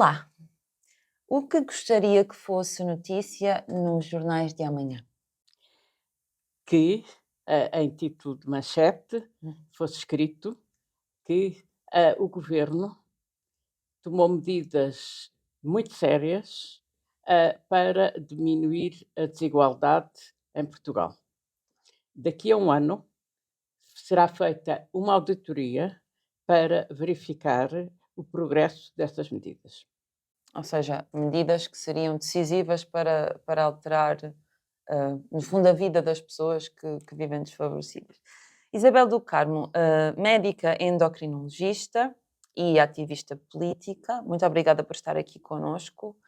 Olá, o que gostaria que fosse notícia nos jornais de amanhã? Que, em título de manchete, Hum. fosse escrito que, o governo tomou medidas muito sérias, para diminuir a desigualdade em Portugal. Daqui a um ano será feita uma auditoria para verificar o progresso dessas medidas. Ou seja, medidas que seriam decisivas para alterar, no fundo, a vida das pessoas que vivem desfavorecidas. Isabel do Carmo, médica endocrinologista e ativista política, muito obrigada por estar aqui conosco.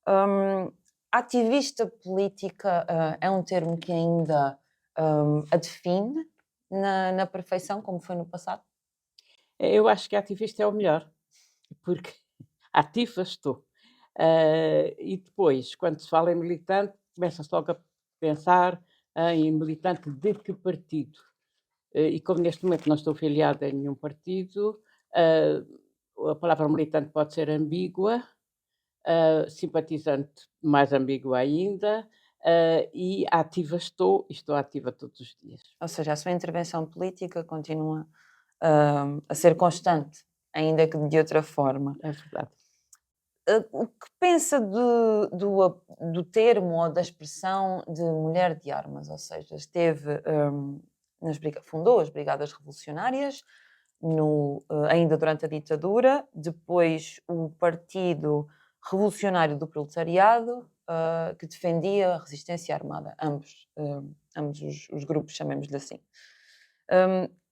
Hum, Ativista política, é um termo que ainda, a define na perfeição, como foi no passado? Eu acho que ativista é o melhor, porque ativa estou. E depois, quando se fala em militante, começa-se logo a pensar em militante de que partido. E como neste momento não estou filiada em nenhum partido, ah, a palavra militante pode ser ambígua, simpatizante mais ambígua ainda, e ativa estou, e estou ativa todos os dias. Ou seja, a sua intervenção política continua, a ser constante, ainda que de outra forma. É verdade. O que pensa do termo ou da expressão de mulher de armas? Ou seja, esteve, fundou as Brigadas Revolucionárias, ainda durante a ditadura, depois o Partido Revolucionário do Proletariado, que defendia a resistência armada, ambos os grupos, chamemos-lhe assim.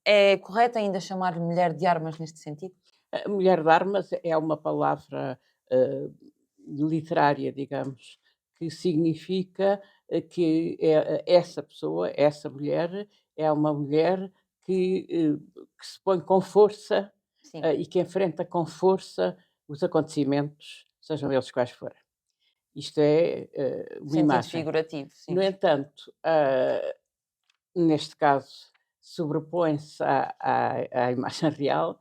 É correto ainda chamar mulher de armas neste sentido? A mulher de armas é uma palavra, literária, digamos, que significa, essa pessoa, essa mulher, é uma mulher que se põe com força, Sim, e que enfrenta com força os acontecimentos, sejam eles quais forem. Isto é, uma sentido imagem. figurativo, sim. No entanto, neste caso, sobrepõe-se à imagem real,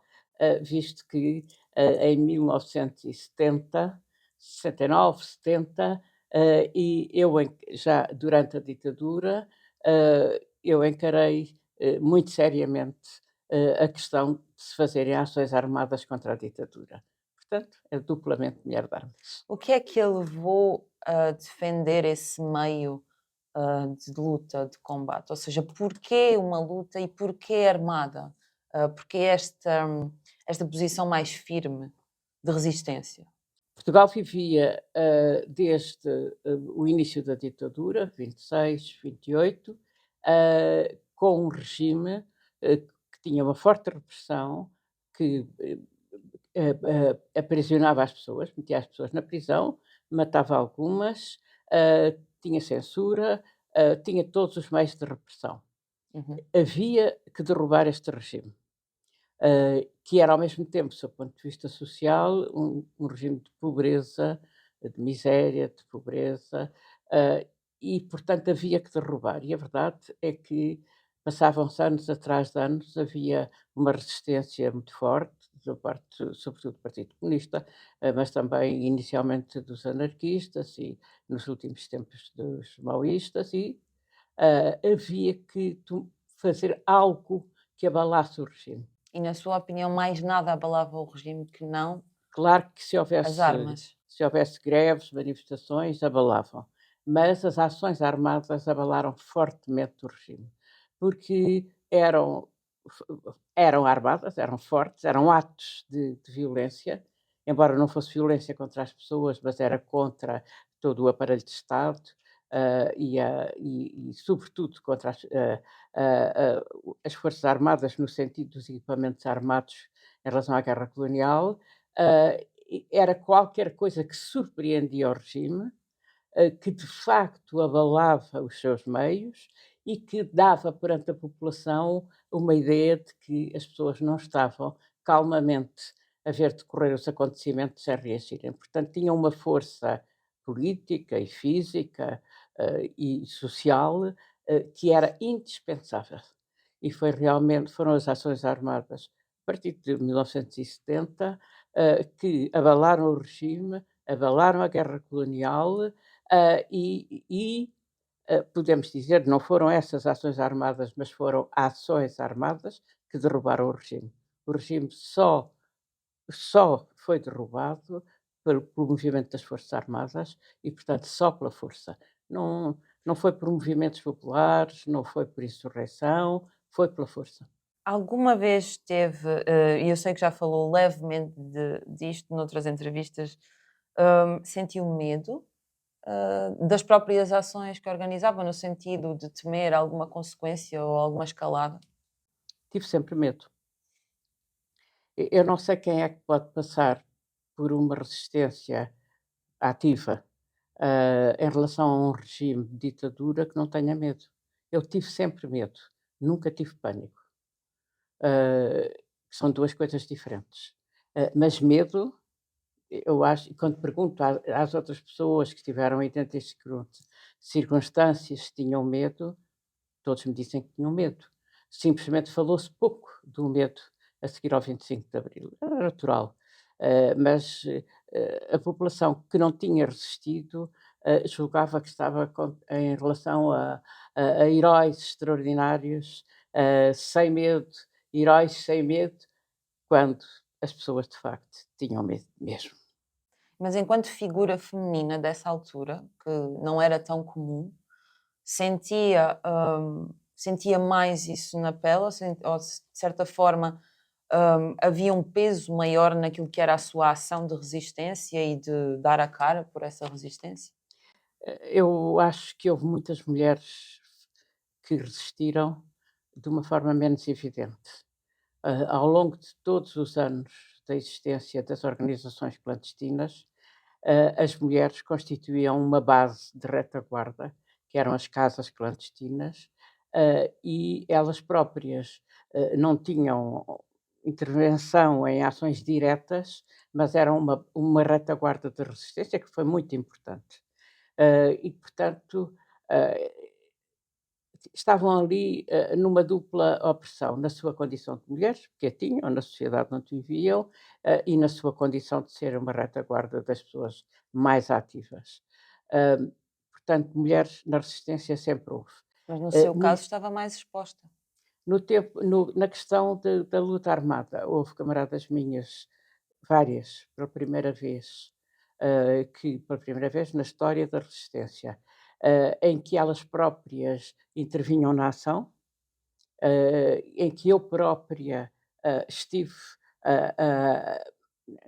visto que, em 1970, 69, 70, e já durante a ditadura, eu encarei, muito seriamente, a questão de se fazerem ações armadas contra a ditadura. Portanto, é duplamente mulher de armas. O que é que a levou a defender esse meio, de luta, de combate? Ou seja, porquê uma luta e porquê armada? Porquê esta posição mais firme de resistência? Portugal vivia, desde, o início da ditadura, 26, 28, com um regime, que tinha uma forte repressão, que, aprisionava as pessoas, metia as pessoas na prisão, matava algumas, tinha censura, tinha todos os meios de repressão. Uhum. Havia que derrubar este regime. Que era ao mesmo tempo, do seu ponto de vista social, um regime de pobreza, de miséria, de pobreza, e portanto havia que derrubar. E a verdade é que passavam-se anos atrás de anos, havia uma resistência muito forte, da parte, sobretudo do Partido Comunista, mas também inicialmente dos anarquistas e nos últimos tempos dos maoístas, e havia que fazer algo que abalasse o regime. E na sua opinião, mais nada abalava o regime que não Claro que as armas? se houvesse greves, manifestações, abalavam, mas as ações armadas abalaram fortemente o regime, porque f eram armadas, eram fortes, eram atos de violência, embora não fosse violência contra as pessoas, mas era contra todo o aparelho de Estado, e sobretudo contra as forças armadas no sentido dos equipamentos armados em relação à guerra colonial. Era qualquer coisa que surpreendia o regime, que de facto abalava os seus meios e que dava perante a população uma ideia de que as pessoas não estavam calmamente a ver decorrer os acontecimentos sem reagirem. Portanto, tinham uma força política e física, e social, que era indispensável. E foram as ações armadas a partir de 1970, que abalaram o regime, abalaram a guerra colonial, podemos dizer, não foram essas ações armadas, mas foram ações armadas que derrubaram o regime. O regime só foi derrubado pelo movimento das Forças Armadas e, portanto, só pela força. Não foi por movimentos populares, não foi por insurreição, foi pela força. Alguma vez teve, e eu sei que já falou levemente disto noutras entrevistas, sentiu medo, das próprias ações que organizava, no sentido de temer alguma consequência ou alguma escalada? Tive sempre medo. Eu não sei quem é que pode passar por uma resistência ativa, em relação a um regime de ditadura que não tenha medo. Eu tive sempre medo, nunca tive pânico. São 2 coisas diferentes. Mas medo, eu acho, e quando pergunto às outras pessoas que estiveram em idênticas circunstâncias se tinham medo, todos me dizem que tinham medo. Simplesmente falou-se pouco do medo a seguir ao 25 de Abril. Era natural. Mas a população que não tinha resistido julgava que estava em relação a heróis extraordinários, sem medo, heróis sem medo, quando as pessoas de facto tinham medo mesmo. Mas enquanto figura feminina dessa altura, que não era tão comum, sentia mais isso na pele ou de certa forma, havia um peso maior naquilo que era a sua ação de resistência e de dar a cara por essa resistência? Eu acho que houve muitas mulheres que resistiram de uma forma menos evidente. Ao longo de todos os anos da existência das organizações clandestinas, as mulheres constituíam uma base de retaguarda, que eram as casas clandestinas, e elas próprias não tinham intervenção em ações diretas, mas eram uma retaguarda de resistência que foi muito importante. E, portanto, eh, estavam ali numa dupla opressão, na sua condição de mulheres, porque a tinham, na sociedade onde viviam, e na sua condição de ser uma retaguarda das pessoas mais ativas. Uh, Portanto, mulheres na resistência sempre houve. Mas no seu No, caso estava mais exposta. na questão da luta armada, houve camaradas minhas, várias, pela primeira vez, pela primeira vez na história da resistência, em que elas próprias intervinham na ação, em que eu própria estive ah, ah,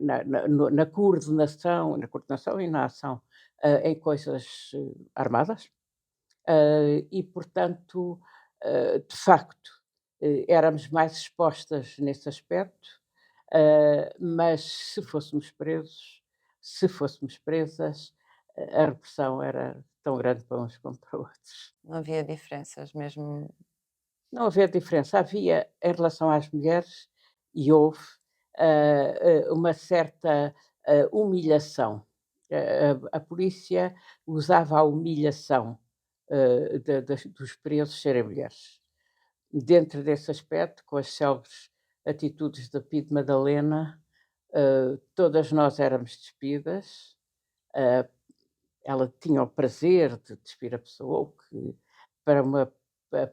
na coordenação e na ação em coisas armadas, e, portanto, de facto, éramos mais expostas nesse aspecto, mas se fôssemos presas, a repressão era tão grande para uns como para outros. Não havia diferenças mesmo. Não havia diferença. Havia, em relação às mulheres, e houve, uma certa, humilhação. A polícia usava a humilhação, dos presos serem mulheres. Dentro desse aspecto, com as célebres atitudes da Pide Madalena, todas nós éramos despidas. Uh, Ela tinha o prazer de despir a pessoa, o que para uma,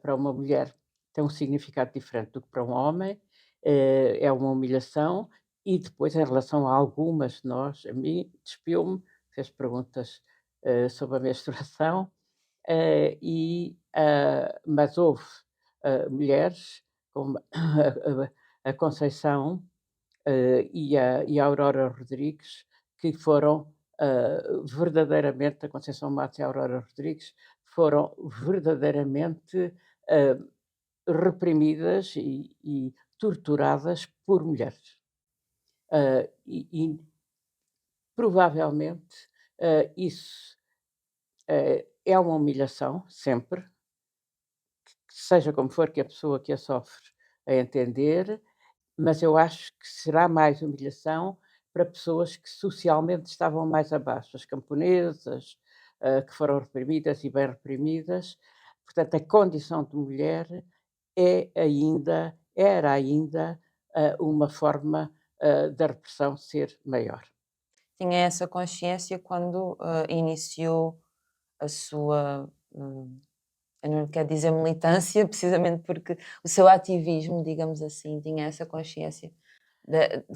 para uma mulher tem um significado diferente do que para um homem, é uma humilhação. E depois, em relação a algumas de nós, a mim, despiu-me, fez perguntas sobre a menstruação, mas houve mulheres, como a Conceição e a Aurora Rodrigues, que foram verdadeiramente, a Conceição Matos e a Aurora Rodrigues, foram verdadeiramente reprimidas e torturadas por mulheres. E provavelmente isso é uma humilhação, sempre, seja como for que a pessoa que a sofre a entender, mas eu acho que será mais humilhação para pessoas que socialmente estavam mais abaixo, as camponesas, que foram reprimidas e bem reprimidas. Portanto, a condição de mulher era ainda uma forma da repressão ser maior. Tinha essa consciência quando, iniciou a sua, eu não quero dizer militância, precisamente porque o seu ativismo, digamos assim, tinha essa consciência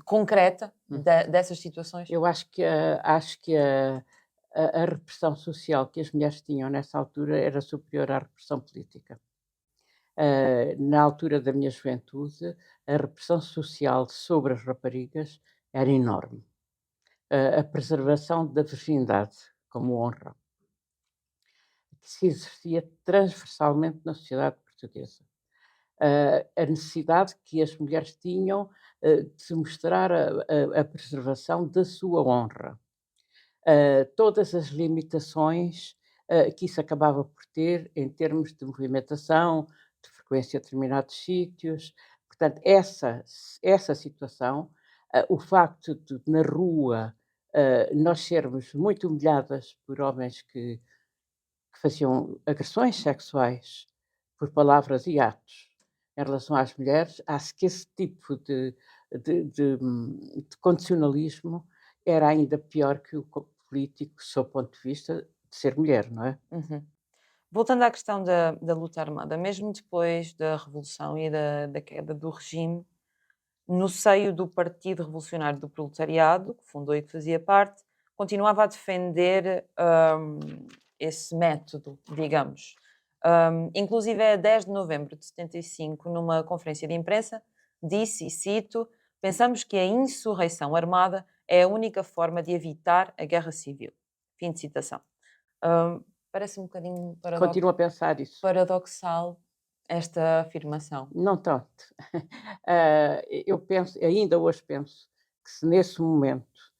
concreta Hum. dessas situações? Eu acho que a repressão social que as mulheres tinham nessa altura era superior à repressão política. Na altura da minha juventude, a repressão social sobre as raparigas era enorme. A preservação da virgindade como honra, que se exercia transversalmente na sociedade portuguesa. A necessidade que as mulheres tinham de se mostrar a preservação da sua honra. Todas as limitações que isso acabava por ter em termos de movimentação, de frequência a determinados sítios. Portanto, essa situação, o facto de na rua nós sermos muito humilhadas por homens que faziam agressões sexuais por palavras e atos em relação às mulheres, acho que esse tipo de condicionalismo era ainda pior que o político, sob o ponto de vista de ser mulher, não é? Uhum. Voltando à questão da luta armada, mesmo depois da Revolução e da queda do regime, no seio do Partido Revolucionário do Proletariado, que fundou e que fazia parte, continuava a defender esse método, digamos. Inclusive, a 10 de novembro de 75, numa conferência de imprensa, disse, e cito: "Pensamos que a insurreição armada é a única forma de evitar a guerra civil." Fim de citação. Parece um bocadinho Continuo a pensar isso. paradoxal esta afirmação. Não tanto. Eu penso, ainda hoje penso, que se nesse momento,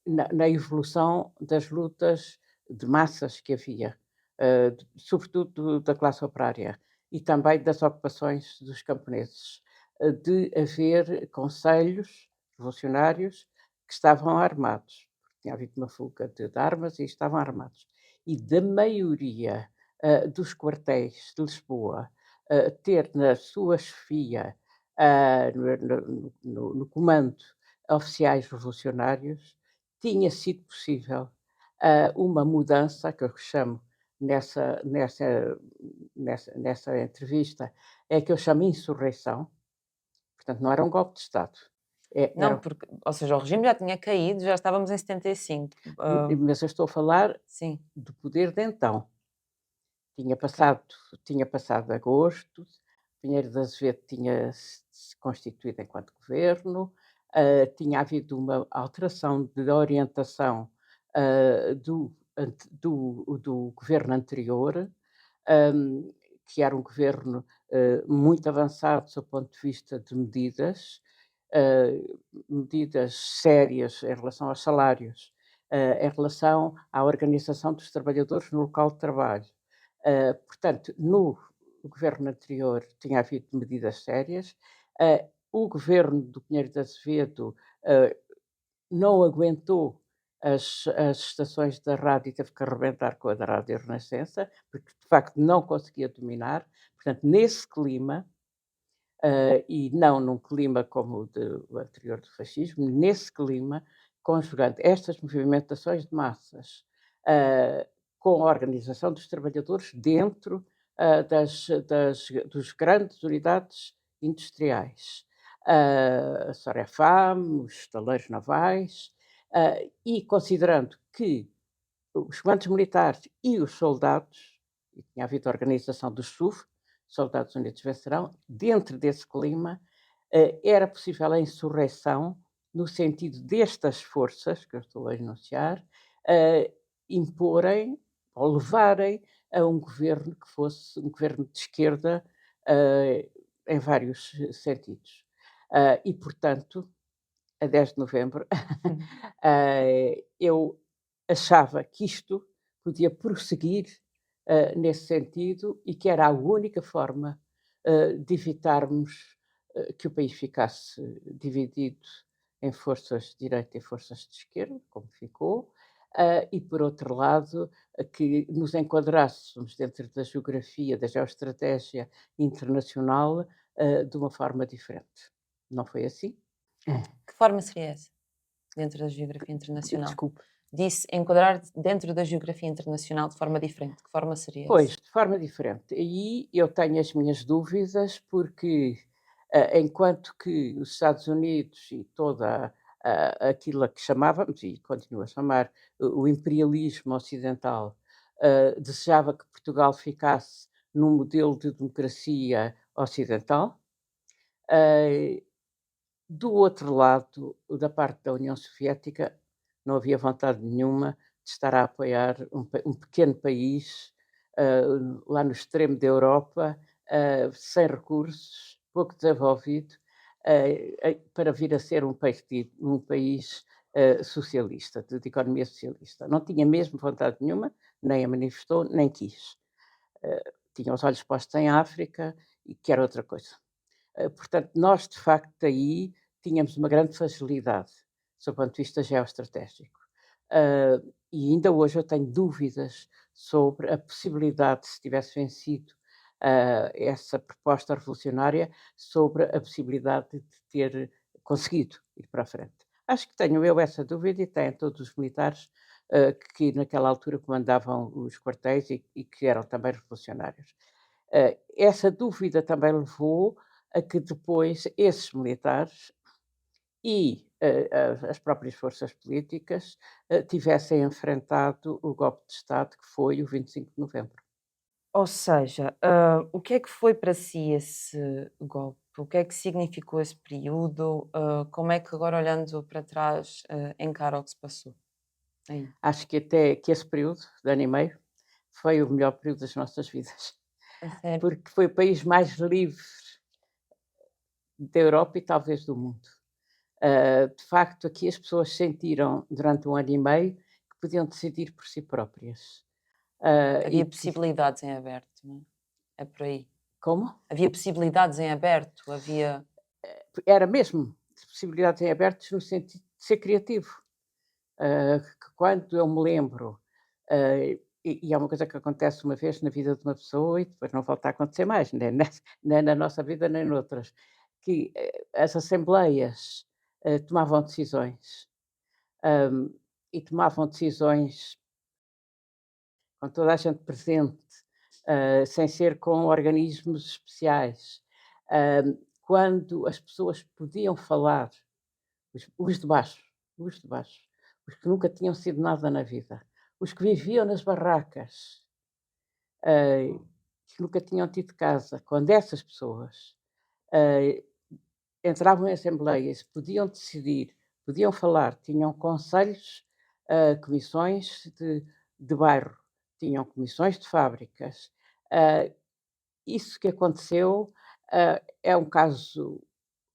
na evolução das lutas de massas que havia, sobretudo da classe operária e também das ocupações dos camponeses, de haver conselhos revolucionários que estavam armados, porque tinha havido uma fuga de armas e estavam armados. E da maioria dos quartéis de Lisboa ter na sua chefia, no comando, oficiais revolucionários, tinha sido possível uma mudança, que eu chamo nessa entrevista, é que eu chamo insurreição, portanto não era um golpe de Estado, Não, era, porque, ou seja, o regime já tinha caído, já estávamos em 75. mas eu estou a falar Sim, do poder de então. Tinha ok. passado tinha passado agosto, Pinheiro de Azevedo tinha se constituído enquanto governo, tinha havido uma alteração de orientação, do governo anterior, que era um governo, muito avançado do ponto de vista de medidas sérias em relação aos salários, em relação à organização dos trabalhadores no local de trabalho. Portanto, no governo anterior tinha havido medidas sérias. O governo do Pinheiro de Azevedo não aguentou as estações da rádio e teve que arrebentar com a da Rádio Renascença, porque de facto não conseguia dominar. Portanto, nesse clima, e não num clima como o anterior do fascismo, nesse clima, conjugando estas movimentações de massas, ah, com a organização dos trabalhadores dentro dos grandes unidades industriais, a Sorefam, os estaleiros navais, e considerando que os comandos militares e os soldados, e tinha havido a organização dos SUV, Soldados Unidos Vencerão, dentro desse clima, era possível a insurreição no sentido destas forças, que eu estou a enunciar, imporem ou levarem a um governo que fosse um governo de esquerda, em vários sentidos. E, portanto, a 10 de novembro, eu achava que isto podia prosseguir nesse sentido e que era a única forma de evitarmos que o país ficasse dividido em forças de direita e forças de esquerda, como ficou, e por outro lado, que nos enquadrássemos dentro da geografia, da geoestratégia internacional de uma forma diferente. Não foi assim? Que forma seria essa, dentro da geografia internacional? Desculpe. Disse enquadrar dentro da geografia internacional de forma diferente. Que forma seria Pois, essa? de forma diferente. Aí eu tenho as minhas dúvidas, porque enquanto que os Estados Unidos e toda aquilo a que chamávamos, e continua a chamar, o imperialismo ocidental, desejava que Portugal ficasse num modelo de democracia ocidental. eh, do outro lado, da parte da União Soviética, não havia vontade nenhuma de estar a apoiar um pequeno país, lá no extremo da Europa, sem recursos, pouco desenvolvido, para vir a ser um país socialista, de economia socialista. Não tinha mesmo vontade nenhuma, nem a manifestou, nem quis. Tinha os olhos postos em África e quer outra coisa. Portanto, nós de facto aí tínhamos uma grande fragilidade, sob o ponto de vista geoestratégico. E ainda hoje eu tenho dúvidas sobre a possibilidade, se tivesse vencido essa proposta revolucionária, sobre a possibilidade de ter conseguido ir para a frente. Acho que tenho eu essa dúvida e têm todos os militares que naquela altura comandavam os quartéis e que eram também revolucionários. Essa dúvida também levou a que depois esses militares e as próprias forças políticas tivessem enfrentado o golpe de Estado que foi o 25 de novembro. Ou seja, o que é que foi para si esse golpe? O que é que significou esse período? Como é que agora olhando para trás, encara o que se passou aí? Acho que até que esse período de ano e meio foi o melhor período das nossas vidas, A sério? porque foi o país mais livre da Europa e talvez do mundo. De facto, aqui as pessoas sentiram durante um ano e meio que podiam decidir por si próprias. E Havia que, possibilidades em aberto, não é? É por aí. como? Havia possibilidades em aberto, havia Era mesmo possibilidades em abertos no sentido de ser criativo. Que quando eu me lembro, e é uma coisa que acontece uma vez na vida de uma pessoa e depois não volta a acontecer mais, nem na nossa vida nem noutras, que as assembleias tomavam decisões, hum, e tomavam decisões com toda a gente presente, sem ser com organismos especiais. Quando as pessoas podiam falar, os de baixo, os de baixo, os que nunca tinham sido nada na vida, os que viviam nas barracas, que nunca tinham tido casa, quando essas pessoas eh, entravam em assembleias, podiam decidir, podiam falar, tinham conselhos, comissões de bairro, tinham comissões de fábricas. eh, Isso que aconteceu é um caso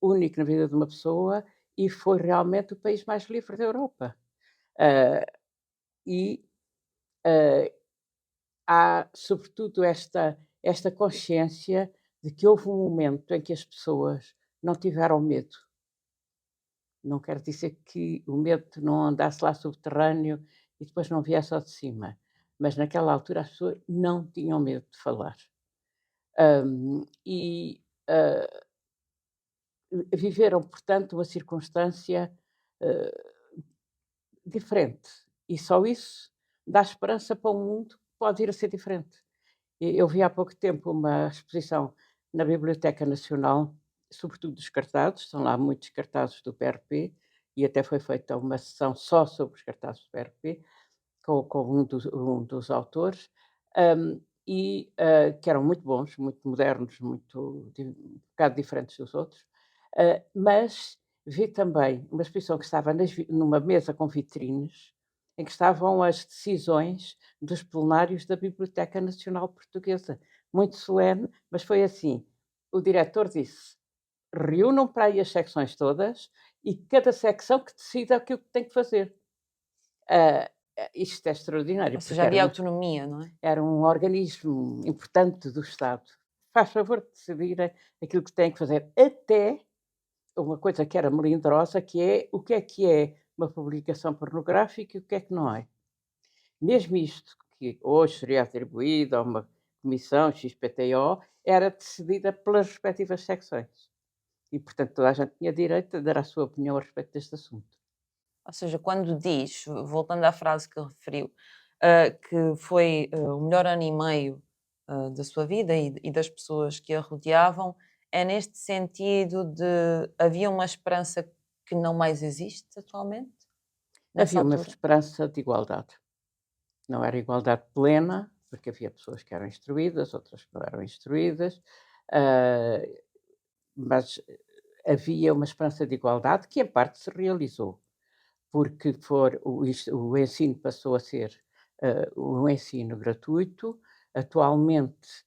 único na vida de uma pessoa e foi realmente o país mais livre da Europa. Ah, e ah, há, sobretudo, esta consciência de que houve um momento em que as pessoas não tiveram medo. Não quer dizer que o medo não andasse lá subterrâneo e depois não viesse ao de cima, mas naquela altura as pessoas não tinham medo de falar. E viveram, portanto, uma circunstância eh, diferente. E só isso dá esperança para um mundo que pode vir a ser diferente. Eu vi há pouco tempo uma exposição na Biblioteca Nacional, sobretudo dos cartazes, estão lá muitos cartazes do PRP, e até foi feita uma sessão só sobre os cartazes do PRP, com um dos autores, que eram muito bons, muito modernos, um bocado diferentes dos outros, mas vi também uma exposição que estava numa mesa com vitrines, em que estavam as decisões dos plenários da Biblioteca Nacional Portuguesa. Muito solene, mas foi assim: o diretor disse: reúnam para aí as secções todas e cada secção que decida aquilo que tem que fazer. Ah, Isto é extraordinário, ou seja, porque havia autonomia, não é? era um organismo importante do Estado. Faz favor de decidir aquilo que tem que fazer, até uma coisa que era melindrosa, que é o que é uma publicação pornográfica e o que é que não é. Mesmo isto, que hoje seria atribuído a uma comissão XPTO, era decidida pelas respectivas secções. E, portanto, toda a gente tinha direito a dar a sua opinião a respeito deste assunto. Ou seja, quando diz, voltando à frase que referiu, que foi, o melhor ano e meio, da sua vida e das pessoas que a rodeavam, é neste sentido de havia uma esperança que não mais existe atualmente, nessa Havia uma altura? esperança de igualdade. Não era igualdade plena, porque havia pessoas que eram instruídas, outras que não eram instruídas, ah, mas havia uma esperança de igualdade que, em parte, se realizou, porque o ensino passou a ser um ensino gratuito. Atualmente,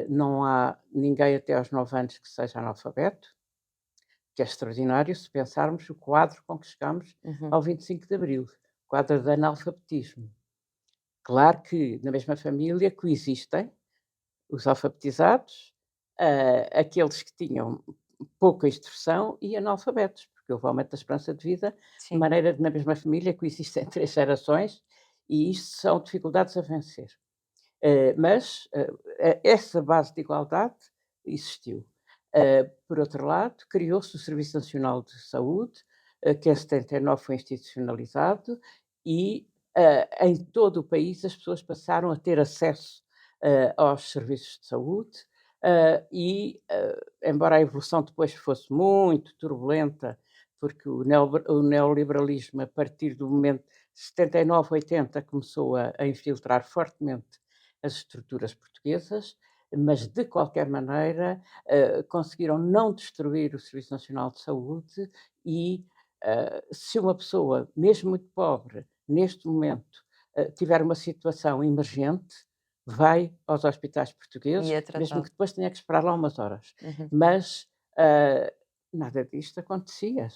não há ninguém até aos 9 anos que seja analfabeto, que é extraordinário se pensarmos o quadro com que chegamos Uhum. ao 25 de Abril, quadro de analfabetismo. Claro que na mesma família coexistem os alfabetizados, aqueles que tinham pouca instrução e analfabetos, porque houve aumento da esperança de vida, de Sim. maneira que na mesma família coexistem 3 gerações e isto são dificuldades a vencer. Mas, essa base de igualdade existiu. Por outro lado, criou-se o Serviço Nacional de Saúde, que em 79 foi institucionalizado e, em todo o país as pessoas passaram a ter acesso, aos serviços de saúde, embora a evolução depois fosse muito turbulenta, porque o neoliberalismo a partir do momento 79, 80 começou a infiltrar fortemente as estruturas portuguesas, mas de qualquer maneira conseguiram não destruir o Serviço Nacional de Saúde e se uma pessoa, mesmo muito pobre, neste momento, tiver uma situação emergente, vai aos hospitais E portugueses, é mesmo que tratado. depois tenha que esperar lá umas horas. Uhum. Mas nada disto acontecia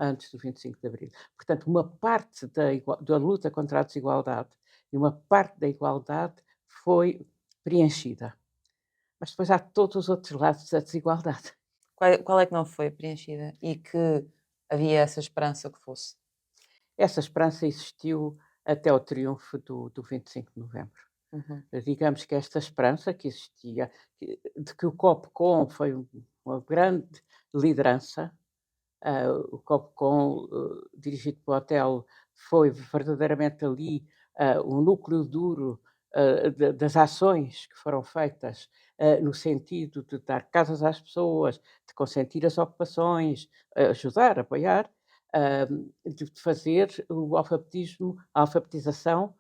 antes do 25 de Abril. Portanto, uma parte da luta contra a desigualdade e uma parte da igualdade foi preenchida. Mas depois há todos os outros lados da desigualdade. Qual é que não foi preenchida e que havia essa esperança que fosse? Essa esperança existiu até o triunfo do 25 de novembro. Uhum. Digamos que esta esperança que existia, de que o COPCOM foi uma grande liderança, o COPCOM, dirigido pelo Otelo, foi verdadeiramente ali o núcleo duro das ações que foram feitas no sentido de dar casas às pessoas, de consentir as ocupações, ajudar, apoiar, de fazer a alfabetização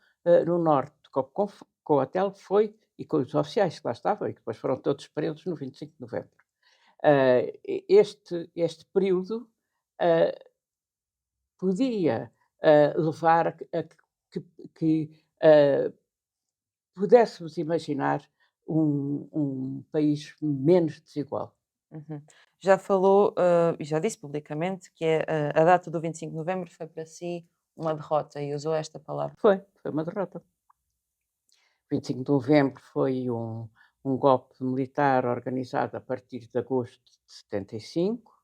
no Norte. O COPCOM, com o Otelo, foi, e com os oficiais que lá estavam, e que depois foram todos presos no 25 de novembro. Este período ah, podia levar a que pudéssemos imaginar um país menos desigual. Uhum. Já falou, e já disse publicamente que a data do 25 de novembro foi para si uma derrota e usou esta palavra. Foi uma derrota. 25 de novembro foi um golpe militar organizado a partir de agosto de 75,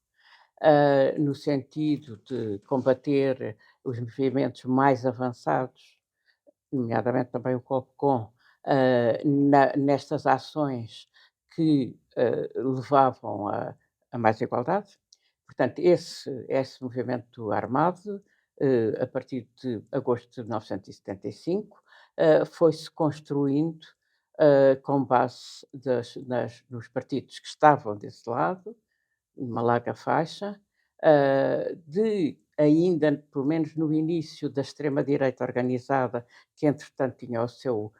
no sentido de combater os movimentos mais avançados, nomeadamente também o COPCOM, nestas ações que levavam a mais igualdade. Portanto, esse movimento armado, a partir de agosto de 1975, foi-se construindo com base nos partidos que estavam desse lado, uma larga faixa, ainda, pelo menos no início, da extrema-direita organizada, que entretanto tinha o seu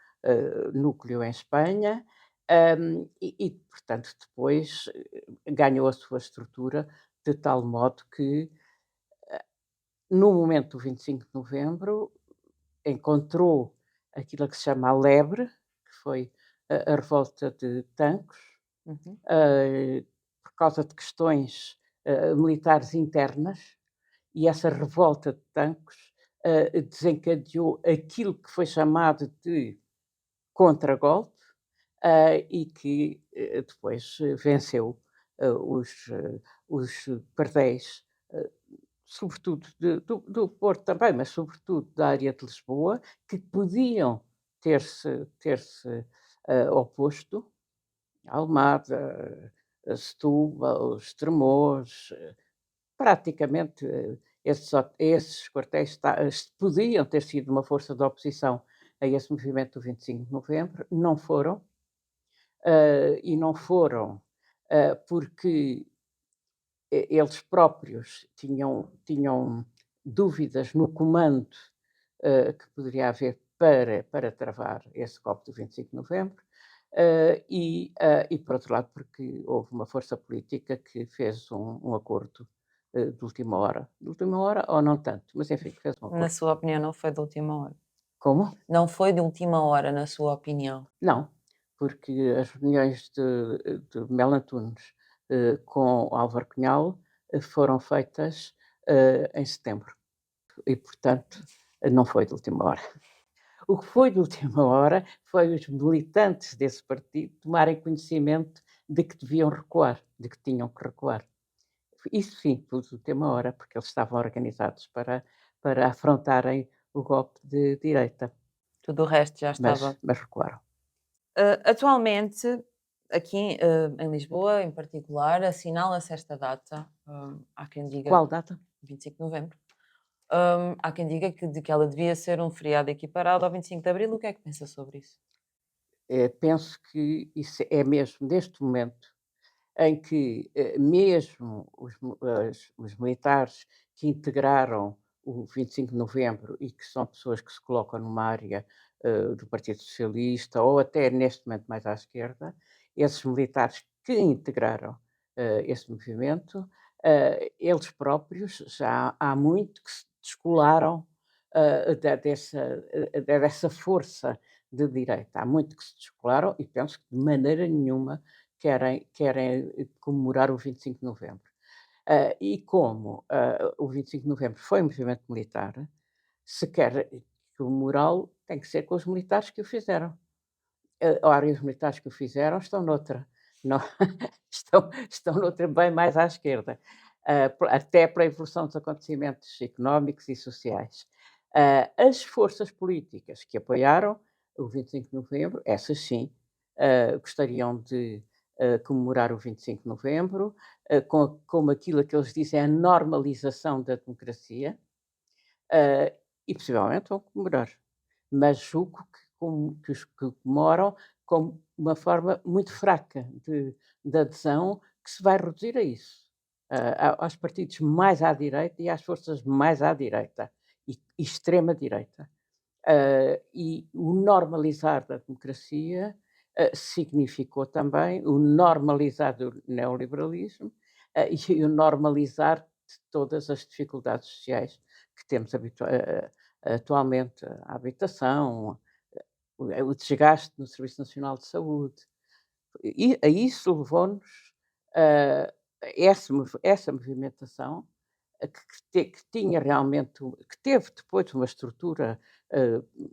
núcleo em Espanha, portanto, depois ganhou a sua estrutura de tal modo que, no momento do 25 de novembro, encontrou aquilo que se chama a lebre, que foi a revolta de Tancos, Uhum. por causa de questões militares internas, e essa revolta de Tancos desencadeou aquilo que foi chamado de contragolpe e que depois venceu os pardéis, eh, sobretudo do Porto também, mas sobretudo da área de Lisboa, que podiam ter-se oposto, Almada, Setúbal, Estremoz, praticamente, esses quartéis podiam ter sido uma força de oposição a esse movimento do 25 de Novembro, não foram, e não foram, porque eles próprios tinham dúvidas no comando, que poderia haver para travar esse golpe do 25 de Novembro, e por outro lado, porque houve uma força política que fez um acordo de última hora ou não tanto, mas enfim, que fez um Na acordo. sua opinião, não foi de última hora? Como? Não foi de última hora, na sua opinião? Não, porque as reuniões de Mel Antunes com Álvaro Cunhal foram feitas em setembro e, portanto, não foi de última hora. O que foi de última hora foi os militantes desse partido tomarem conhecimento de que deviam recuar, de que tinham que recuar. Isso sim, foi de última hora, porque eles estavam organizados para afrontarem o golpe de direita, Tudo o resto já estava. mas recuaram. Atualmente, aqui em Lisboa, em particular, assinala-se esta data. Há quem diga Qual data? 25 de novembro. Há quem diga que ela devia ser um feriado equiparado ao 25 de abril. O que é que pensa sobre isso? Penso que isso é mesmo neste momento em que mesmo os militares que integraram o 25 de Novembro e que são pessoas que se colocam numa área do Partido Socialista ou até neste momento mais à esquerda, esses militares que integraram esse movimento, eles próprios já há muito que se descolaram dessa força de direita. Há muito que se descolaram e penso que de maneira nenhuma querem comemorar o 25 de novembro. E como o 25 de novembro foi um movimento militar, se quer comemorá-lo, tem que ser com os militares que o fizeram. Ora, e os militares que o fizeram estão noutra, não, estão noutra bem mais à esquerda, até pela evolução dos acontecimentos económicos e sociais. As forças políticas que apoiaram o 25 de novembro, essas sim, gostariam de comemorar o 25 de novembro, como aquilo que eles dizem a normalização da democracia, e possivelmente vão comemorar. Mas julgo que os que comemoram com uma forma muito fraca de adesão, que se vai reduzir a isso, aos partidos mais à direita e às forças mais à direita e extrema-direita. E o normalizar da democracia significou também o normalizar do neoliberalismo e o normalizar de todas as dificuldades sociais que temos atualmente, a habitação, o desgaste no Serviço Nacional de Saúde. E a isso levou-nos essa movimentação que tinha realmente, que teve depois uma estrutura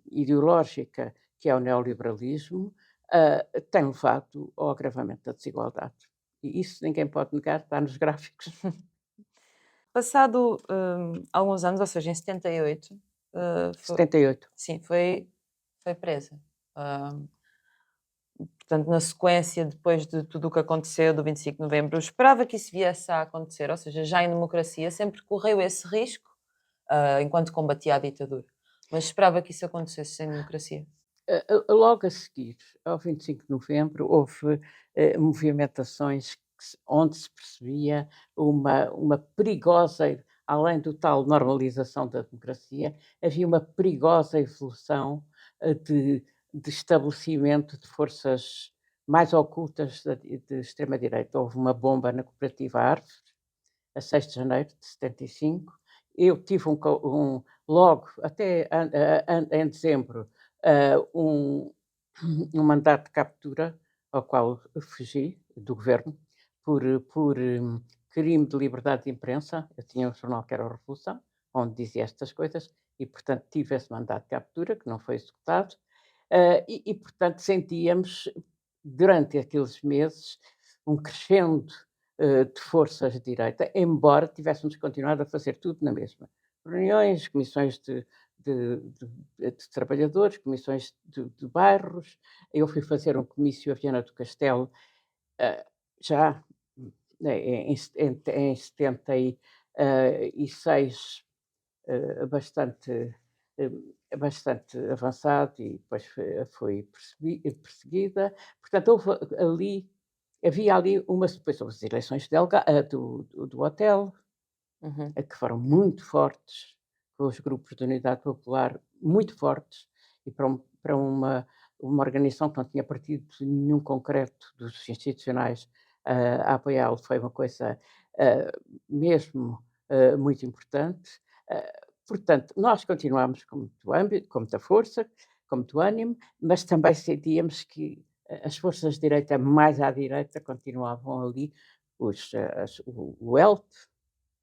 ideológica que é o neoliberalismo, tem levado ao agravamento da desigualdade. E isso ninguém pode negar, está nos gráficos. Passado alguns anos, ou seja, em 78, 78. sim, foi presa. Hum, Portanto, na sequência, depois de tudo o que aconteceu do 25 de novembro, eu esperava que isso viesse a acontecer, ou seja, já em democracia, sempre correu esse risco, enquanto combatia a ditadura. Mas esperava que isso acontecesse em democracia. Logo a seguir ao 25 de novembro, houve movimentações onde se percebia uma perigosa, além do tal normalização da democracia, havia uma perigosa evolução de estabelecimento de forças mais ocultas de extrema-direita. Houve uma bomba na cooperativa Árvores, a 6 de janeiro de 75. Eu tive logo, até em dezembro, um mandato de captura ao qual eu fugi do governo por crime de liberdade de imprensa. Eu tinha um jornal que era a Revolução, onde dizia estas coisas e, portanto, tive esse mandato de captura que não foi executado, portanto, sentíamos durante aqueles meses um crescendo de forças de direita, embora tivéssemos continuado a fazer tudo na mesma. Reuniões, comissões de trabalhadores, comissões de bairros. Eu fui fazer um comício a Viana do Castelo, já em 76, bastante, bastante avançado, e depois foi perseguida. Portanto, havia ali depois houve as eleições do hotel, Uhum. que foram muito fortes, com os grupos de unidade popular muito fortes, e para uma organização que não tinha partido nenhum concreto dos institucionais a apoiá-lo, foi uma coisa mesmo muito importante. Portanto, nós continuámos com muita força, com muito ânimo, mas também sentíamos que as forças de direita, mais à direita, continuavam ali, o ELP,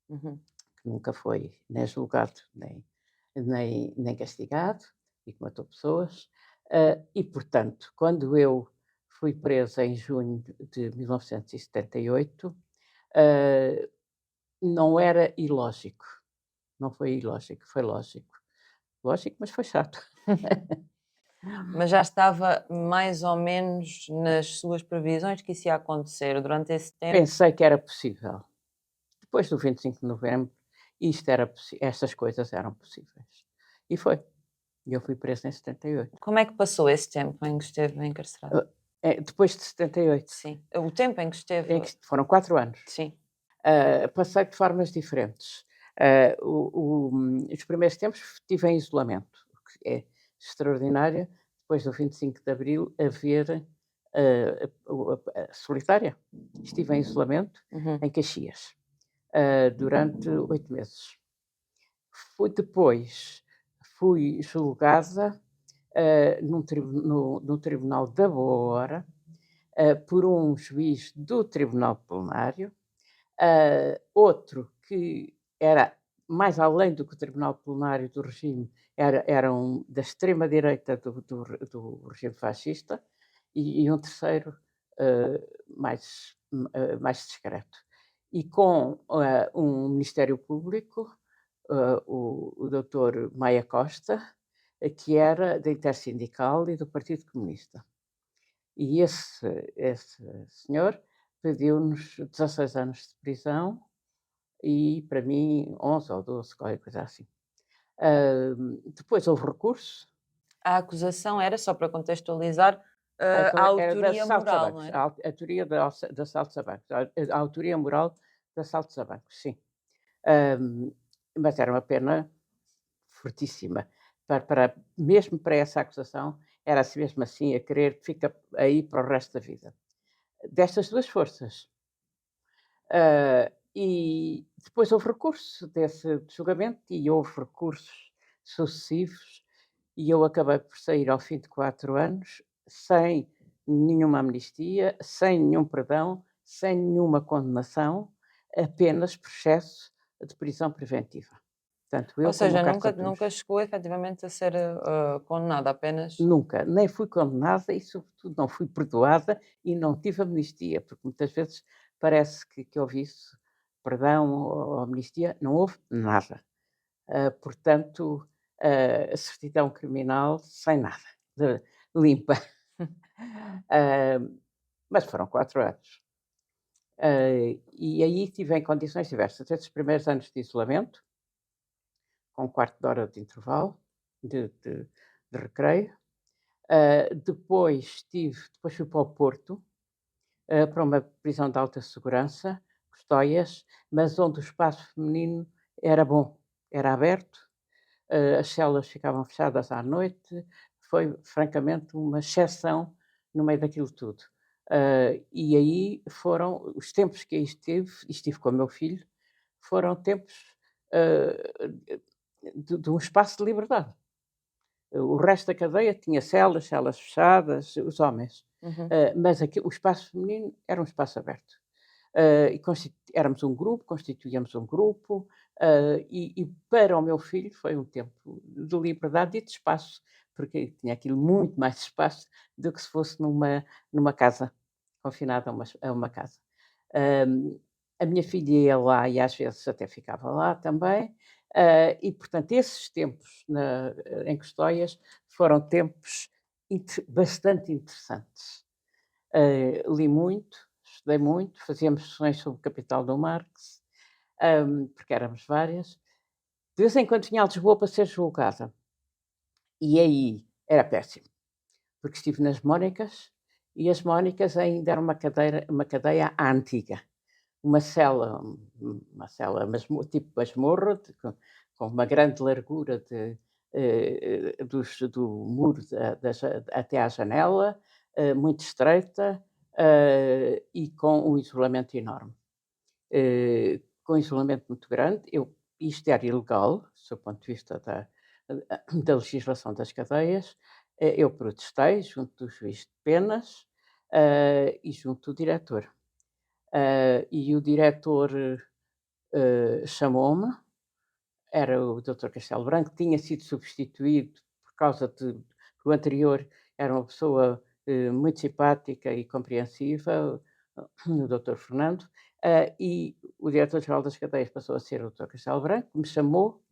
Uhum. que nunca foi nem julgado nem castigado, e que matou pessoas. E, portanto, quando eu fui presa em junho de 1978, não era ilógico. Não foi ilógico, foi lógico. Lógico, mas foi chato. Mas já estava mais ou menos nas suas previsões que isso ia acontecer durante esse tempo? Pensei que era possível. Depois do 25 de novembro, estas coisas eram possíveis. E foi. E eu fui presa em 78. Como é que passou esse tempo em que esteve encarcerado? Depois de 78, Sim, o tempo em que esteve. em que foram 4 anos. Sim. Passei de formas diferentes. Os primeiros tempos estive em isolamento, o que é extraordinário, depois do 25 de Abril, haver a solitária. Estive em isolamento Uhum. em Caxias durante 8 meses. Fui julgada no Tribunal da Boa Hora por um juiz do Tribunal Plenário. Outro que era mais além do que o Tribunal Plenário do regime, era da extrema-direita do regime fascista, e um terceiro mais discreto. E com um Ministério Público, o doutor Maia Costa, que era da Intersindical e do Partido Comunista. E esse senhor pediu-nos 16 anos de prisão e, para mim, 11 ou 12, qualquer coisa assim. Depois houve recurso. A acusação era, só para contextualizar, a Era de autoria assaltos a moral, não bancos, era? a teoria de assaltos a bancos, a autoria moral de assaltos a bancos, sim. Mas era uma pena fortíssima. Mesmo para essa acusação, era assim mesmo assim a querer, fica aí para o resto da vida. Destas duas forças. E depois houve recurso desse julgamento, e houve recursos sucessivos, e eu acabei por sair ao fim de 4 anos sem nenhuma amnistia, sem nenhum perdão, sem nenhuma condenação, apenas processo de prisão preventiva. Tanto Ou eu como o seja, Carlos nunca Antunes. chegou efetivamente a ser condenado, apenas. Nunca, nem fui condenada e, sobretudo, não fui perdoada e não tive amnistia, porque muitas vezes parece que houve isso, perdão ou amnistia, não houve nada. Portanto, a certidão criminal sem nada, limpa. Mas foram 4 anos. E aí estive em condições diversas. Esses primeiros anos de isolamento, com um quarto de hora de intervalo, de recreio. Depois fui para o Porto, para uma prisão de alta segurança, Custóias, mas onde o espaço feminino era bom, era aberto, as celas ficavam fechadas à noite, foi francamente uma exceção no meio daquilo tudo. E aí foram os tempos que aí estive com o meu filho, foram tempos de um espaço de liberdade. O resto da cadeia tinha celas fechadas, os homens. Uhum. Mas o espaço feminino era um espaço aberto. E éramos um grupo, constituíamos um grupo, e para o meu filho foi um tempo de liberdade e de espaço, porque tinha aquilo muito mais espaço do que se fosse numa casa, confinada a uma casa. A minha filha ia lá e às vezes até ficava lá também, e portanto esses tempos em Custóias foram tempos bastante interessantes. Li muito, estudei muito, fazíamos sessões sobre o Capital do Marx, porque éramos várias. De vez em quando vinha a Lisboa para ser julgada. E aí era péssimo, porque estive nas Mónicas, e as Mónicas ainda era uma cadeia à antiga. Uma cela, tipo masmorra, com uma grande largura do muro até à janela, muito estreita, e com um isolamento enorme. Com isolamento muito grande, isto era ilegal, do ponto de vista da legislação das cadeias. Eu protestei junto do juiz de penas e junto do diretor. E o diretor chamou-me, era o Dr. Castelo Branco, tinha sido substituído por causa de o anterior era uma pessoa muito simpática e compreensiva, o Dr. Fernando, e o diretor-geral das cadeias passou a ser o Dr. Castelo Branco, me chamou,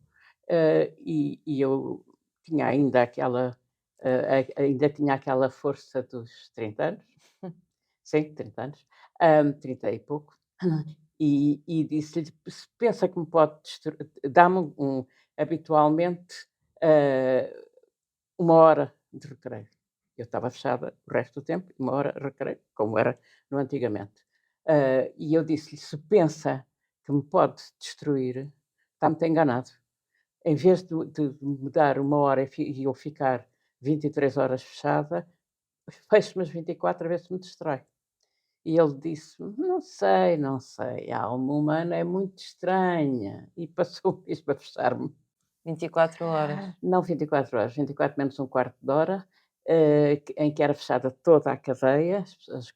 e eu tinha ainda tinha aquela força dos 30 anos, sim, 30 anos, 30 e pouco, e disse-lhe: "Se pensa que me pode dá-me habitualmente, 1 hora de recreio". Eu estava fechada o resto do tempo, 1 hora recreio, como era no antigamente. E eu disse-lhe: "Se pensa que me pode destruir, está muito enganado. Em vez de me dar 1 hora e eu ficar 23 horas fechada, feche-me as 24 a ver se me destrói". E ele disse-me: "Não sei, não sei, a alma humana é muito estranha", e passou mesmo a fechar-me. 24 horas. Não 24 horas, 24 menos um quarto de hora, em que era fechada toda a cadeia, as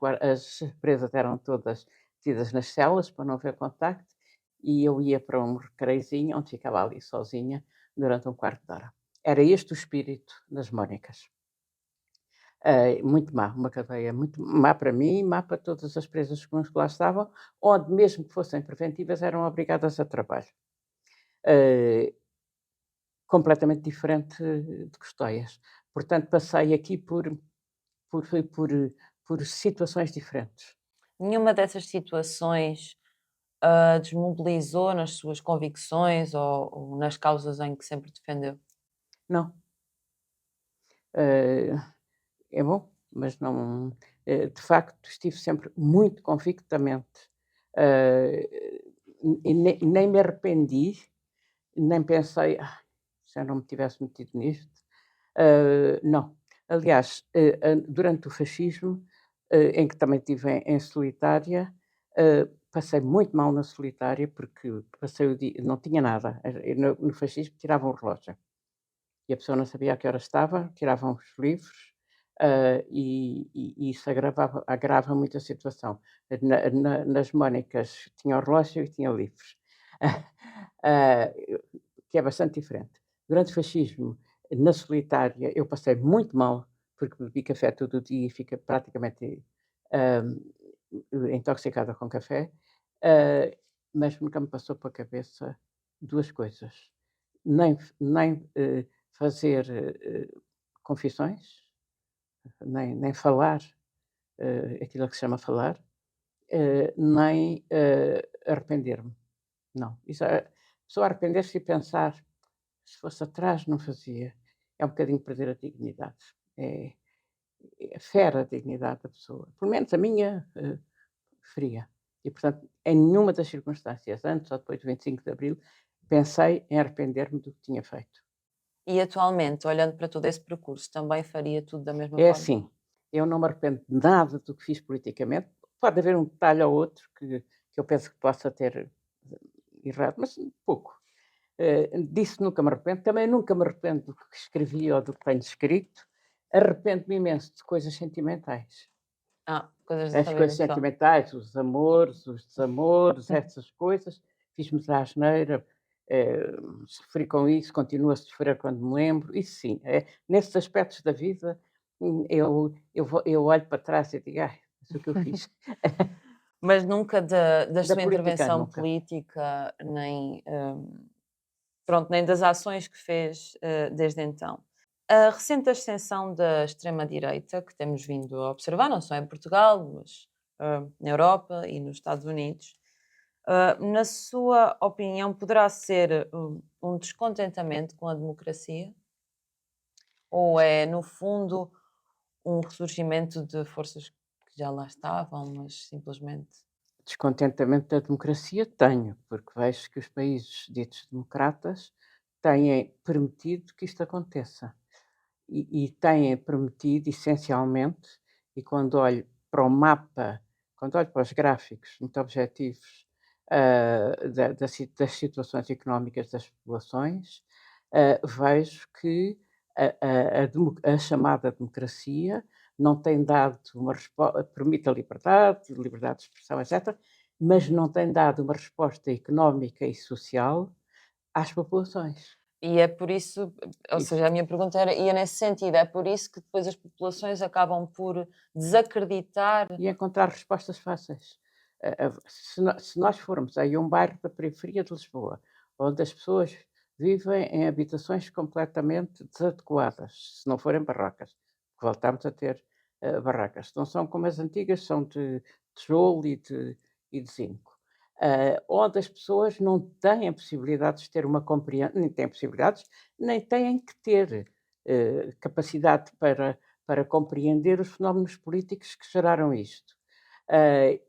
presas eram todas metidas nas celas para não haver contacto, e eu ia para um recreiozinho onde ficava ali sozinha durante um quarto de hora. Era este o espírito das Mónicas. Muito má, uma cadeia muito má para mim, má para todas as presas que lá estavam, onde mesmo que fossem preventivas eram obrigadas a trabalho. Eh, Completamente diferente de Custóias. Portanto, passei aqui por por por situações diferentes. Nenhuma dessas situações, desmobilizou nas suas convicções ou nas causas em que sempre defendeu? Não, eh, é bom, mas não, de facto estive sempre muito convictamente, eh, e nem me arrependi, nem pensei: "Ai, se eu não me tivesse metido nisto". Não. Aliás, durante o fascismo, em que também estive em solitária, passei muito mal na solitária, porque passei o dia não tinha nada. No fascismo tiravam o relógio e a pessoa não sabia a que hora estava, tiravam os livros, e isso agrava muito a situação. Nas Mónicas tinha o relógio e tinha livros. Ah, que é bastante diferente. Durante o fascismo, na solitária, eu passei muito mal, porque bebi café todo o dia e fica praticamente, intoxicada com café, ah, mas nunca me passou pela cabeça 2 coisas: nem fazer, confissões, nem falar, aquilo que se chama falar, nem, arrepender-me. Não, isso só arrepender-se e pensar: "Se fosse atrás não fazia". É um bocadinho perder a dignidade. É fere a dignidade da pessoa. Pelo menos a minha, feria. E, portanto, em nenhuma das circunstâncias, antes ou depois do 25 de Abril, pensei em arrepender-me do que tinha feito. E atualmente, olhando para todo esse percurso, também faria tudo da mesma É forma? assim, eu não me arrependo de nada do que fiz politicamente. Pode haver um detalhe ou outro que eu penso que possa ter errado, mas pouco. Disso nunca me arrependo. Também nunca me arrependo do que escrevi ou do que tenho escrito. Arrependo-me imenso de coisas sentimentais. Coisas da As família coisas pessoal. sentimentais, os amores, os desamores, essas coisas, fiz-me à asneira, eh, sofri com isso, continuo a sofrer quando me lembro, isso sim, nesses aspectos da vida, eu olho para trás e digo: "Ai, mas o que eu fiz?". Mas nunca da Da sua política intervenção nunca. política, nem, pronto, nem das ações que fez, desde então. A recente ascensão da extrema-direita, que temos vindo a observar, não só em Portugal, mas na Europa e nos Estados Unidos. Na sua opinião, poderá ser um descontentamento com a democracia? Ou é, no fundo, um ressurgimento de forças que já lá estavam, mas simplesmente. Descontentamento da democracia tenho, porque vejo que os países ditos democratas têm permitido que isto aconteça. E têm permitido, essencialmente, e quando olho para o mapa, quando olho para os gráficos muito objetivos das situações económicas das populações, vejo que a chamada democracia não tem dado uma resposta, permite a liberdade de expressão, etc., mas não tem dado uma resposta económica e social às populações. E é por isso, ou Isso. seja, a minha pergunta ia nesse sentido, é por isso que depois as populações acabam por desacreditar. E encontrar respostas fáceis. Se nós formos aí a um bairro da periferia de Lisboa, onde as pessoas vivem em habitações completamente desadequadas, se não forem barracas, porque voltamos a ter barracas, não são como as antigas, são de tijolo e de zinco. Onde as pessoas não têm possibilidades de ter uma compreensão, nem têm possibilidades, nem têm que ter capacidade para compreender os fenómenos políticos que geraram isto.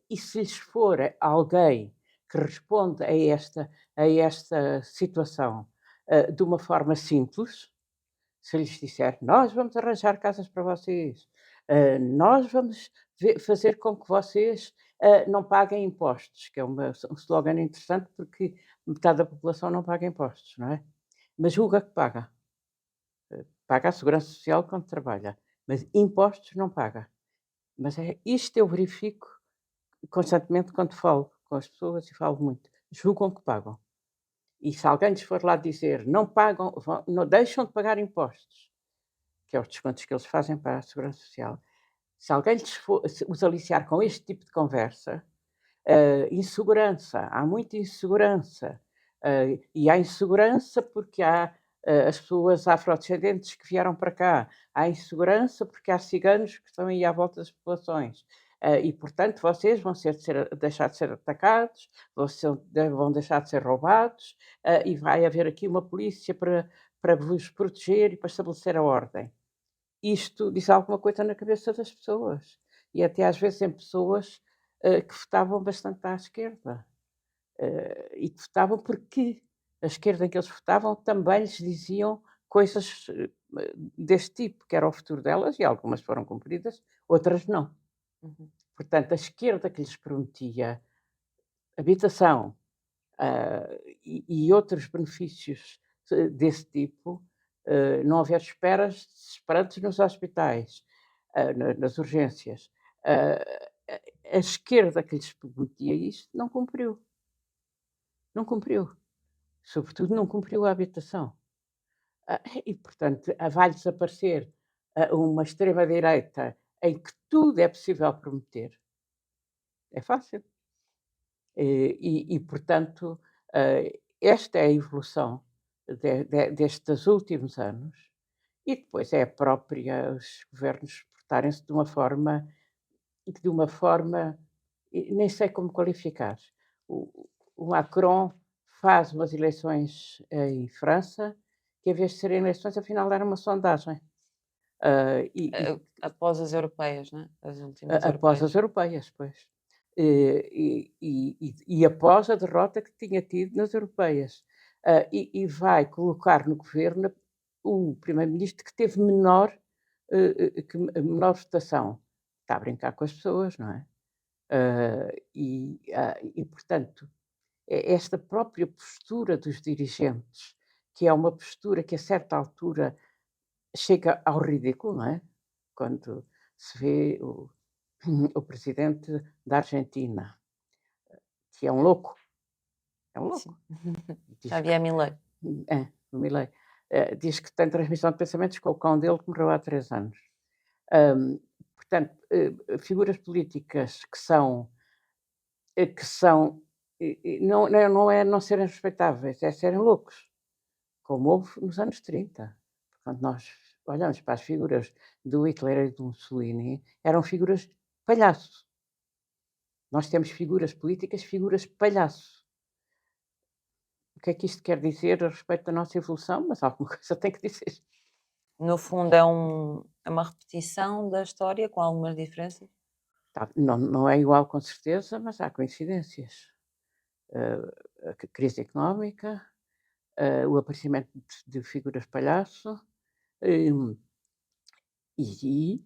E se lhes for alguém que responde a esta situação de uma forma simples, se lhes disser, nós vamos arranjar casas para vocês, nós vamos fazer com que vocês não paguem impostos, que é um slogan interessante porque metade da população não paga impostos, não é? Mas julga que paga. Paga a segurança social quando trabalha, mas impostos não paga. Mas isto eu verifico constantemente quando falo com as pessoas e falo muito. Julgam que pagam. E se alguém lhes for lá dizer não pagam, não deixam de pagar impostos, que é os descontos que eles fazem para a segurança social, se alguém os aliciar com este tipo de conversa, insegurança, há muita insegurança. E há insegurança porque há as pessoas afrodescendentes que vieram para cá, há insegurança porque há ciganos que estão aí à volta das populações. E, portanto, vocês vão deixar de ser atacados, vão deixar de ser roubados, e vai haver aqui uma polícia para vos proteger e para estabelecer a ordem. Isto diz alguma coisa na cabeça das pessoas. E até às vezes em pessoas que votavam bastante à esquerda. E que votavam porque a esquerda em que eles votavam também lhes diziam coisas deste tipo, que era o futuro delas, e algumas foram cumpridas, outras não. Uhum. Portanto, a esquerda que lhes prometia habitação e outros benefícios desse tipo, não haver esperas desesperantes nos hospitais, nas urgências. A esquerda que lhes prometia isto não cumpriu. Não cumpriu. Sobretudo não cumpriu a habitação. E, portanto, vai-lhes aparecer uma extrema-direita em que tudo é possível prometer. É fácil. Portanto, esta é a evolução destes últimos anos. E depois é a própria os governos portarem-se de uma forma, nem sei como qualificar. O Macron faz umas eleições em França, que em vez de serem eleições, afinal era uma sondagem. Ah, e Após as europeias, né? As últimas Após europeias. as europeias, pois. E após a derrota que tinha tido nas europeias. E vai colocar no governo o primeiro-ministro que teve menor votação. Está a brincar com as pessoas, não é? Portanto, esta própria postura dos dirigentes, que é uma postura que a certa altura chega ao ridículo, não é? Quando se vê o presidente da Argentina, que é um louco, é um louco. Sim. Diz que, Javier Milei. o Milei, diz que tem transmissão de pensamentos com o cão dele que morreu há 3 anos. Hum, Portanto, figuras políticas que são não é não serem respeitáveis, é serem loucos, como houve nos anos 30. Quando nós olhamos para as figuras do Hitler e do Mussolini, eram figuras palhaços. Nós temos figuras políticas, figuras palhaço. O que é que isto quer dizer a respeito da nossa evolução? Mas alguma coisa tem que dizer. No fundo é uma repetição da história com algumas diferenças? Não é igual com certeza, mas há coincidências. A crise económica, o aparecimento de figuras palhaço, hum, e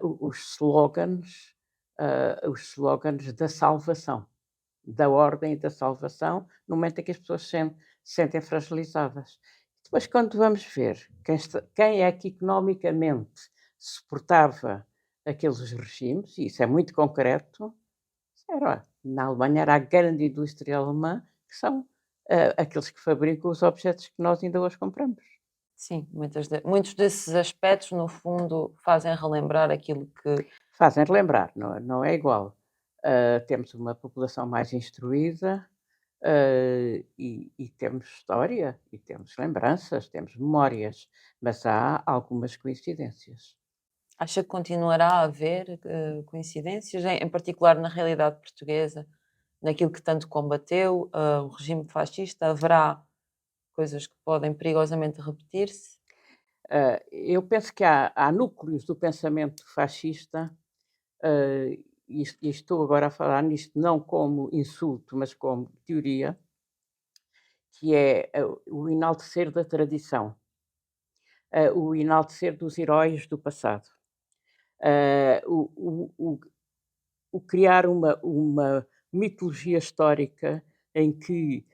os slogans da salvação, da ordem e da salvação, no momento em que as pessoas se sentem fragilizadas. Depois, quando vamos ver quem é que economicamente suportava aqueles regimes, e isso é muito concreto, na Alemanha era a grande indústria alemã, que são aqueles que fabricam os objetos que nós ainda hoje compramos. Sim, muitos desses aspectos, no fundo, fazem relembrar aquilo que Fazem relembrar, não é igual. Temos uma população mais instruída, e temos história, e temos lembranças, temos memórias, mas há algumas coincidências. acha que continuará a haver, coincidências, em particular na realidade portuguesa, naquilo que tanto combateu, o regime fascista? Haverá coisas que podem perigosamente repetir-se? Eu penso que há núcleos do pensamento fascista, e estou agora a falar nisto não como insulto, mas como teoria, que é o enaltecer da tradição, o enaltecer dos heróis do passado, o criar uma mitologia histórica em que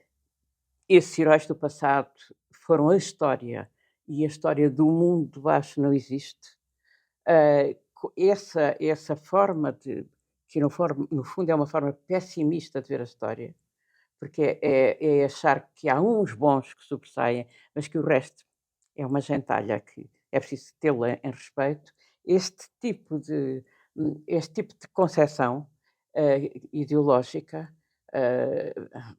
esses heróis do passado foram a história e a história do mundo de baixo não existe. Essa forma que no fundo é uma forma pessimista de ver a história, porque é achar que há uns bons que sobressaem, mas que o resto é uma gentalha que é preciso tê-la em respeito. Este tipo de este tipo de concepção, ideológica, ah,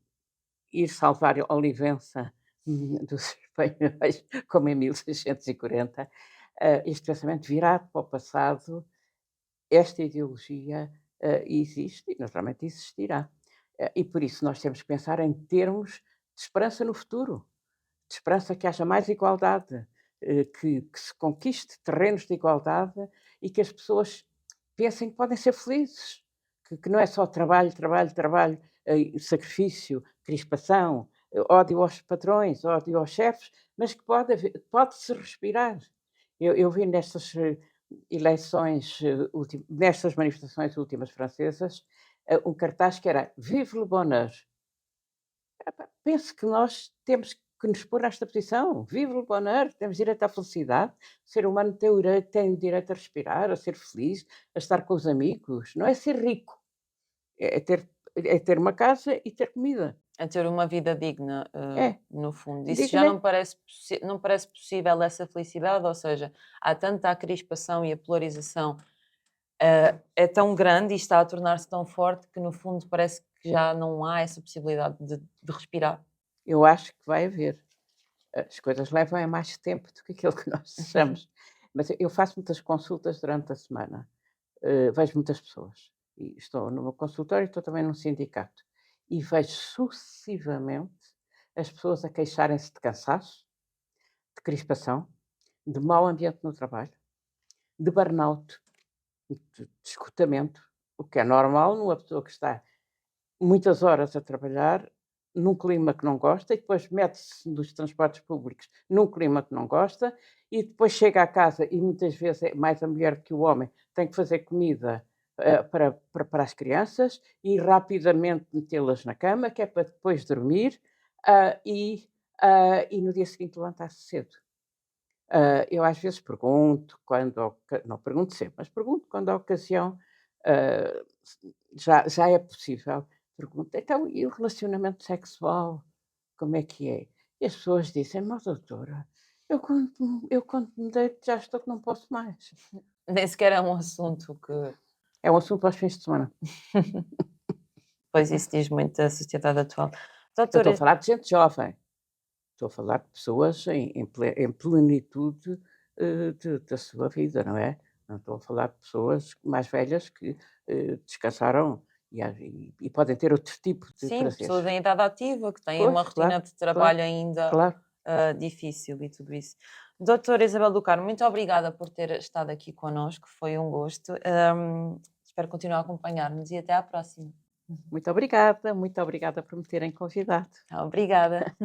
ir salvar Olivença, dos espanhóis, como em 1640, este pensamento virado para o passado, esta ideologia, existe e naturalmente existirá. E por isso nós temos que pensar em termos de esperança no futuro, de esperança que haja mais igualdade, que se conquiste terrenos de igualdade e que as pessoas pensem que podem ser felizes, que não é só trabalho, trabalho, trabalho, sacrifício, crispação, ódio aos patrões, ódio aos chefes, mas que pode-se respirar. Eu vi nestas eleições, nestas manifestações últimas francesas, um cartaz que era Vive le bonheur. Epá, penso que nós temos que nos pôr nesta posição. Vive o bonheur, temos direito à felicidade. O ser humano tem o direito a respirar, a ser feliz, a estar com os amigos. Não é ser rico, é ter uma casa e ter comida. A ter uma vida digna, É, no fundo. Isso já digna. não parece possível essa felicidade, ou seja, há tanta crispação e a polarização, é tão grande e está a tornar-se tão forte que no fundo parece que já não há essa possibilidade de respirar. Eu acho que vai haver. As coisas levam é mais tempo do que aquilo que nós desejamos. Mas eu faço muitas consultas durante a semana. Vejo muitas pessoas. E estou no meu consultório, estou também num sindicato. E vejo sucessivamente as pessoas a queixarem-se de cansaço, de crispação, de mau ambiente no trabalho, de burnout, de esgotamento, o que é normal numa pessoa que está muitas horas a trabalhar, num clima que não gosta, e depois mete-se nos transportes públicos num clima que não gosta, e depois chega à casa e muitas vezes é mais a mulher do que o homem, tem que fazer comida, para as crianças e rapidamente metê-las na cama, que é para depois dormir, e no dia seguinte levantar-se cedo. Eu às vezes pergunto, não pergunto sempre, mas pergunto quando a ocasião, ah, já é possível. Pergunto: "Então, e o relacionamento sexual, como é que é?" E as pessoas dizem: "Mas doutora, eu quando me deito já estou que não posso mais." Nem sequer é um assunto que É um assunto para os fins de semana. pois isso diz muito da sociedade atual. Eu estou a Doutora, falar de gente jovem, estou a falar de pessoas em plenitude, da sua vida, não é? Não estou a falar de pessoas mais velhas que, descansaram e podem ter outro tipo de Sim, pessoas prazeres. em idade ativa, que têm Pois, uma rotina claro, de trabalho ainda claro. difícil e tudo isso. Doutora Isabel do Carmo, muito obrigada por ter estado aqui connosco, foi um gosto. Espero continuar a acompanhar-nos e até à próxima. Muito obrigada por me terem convidado. Obrigada.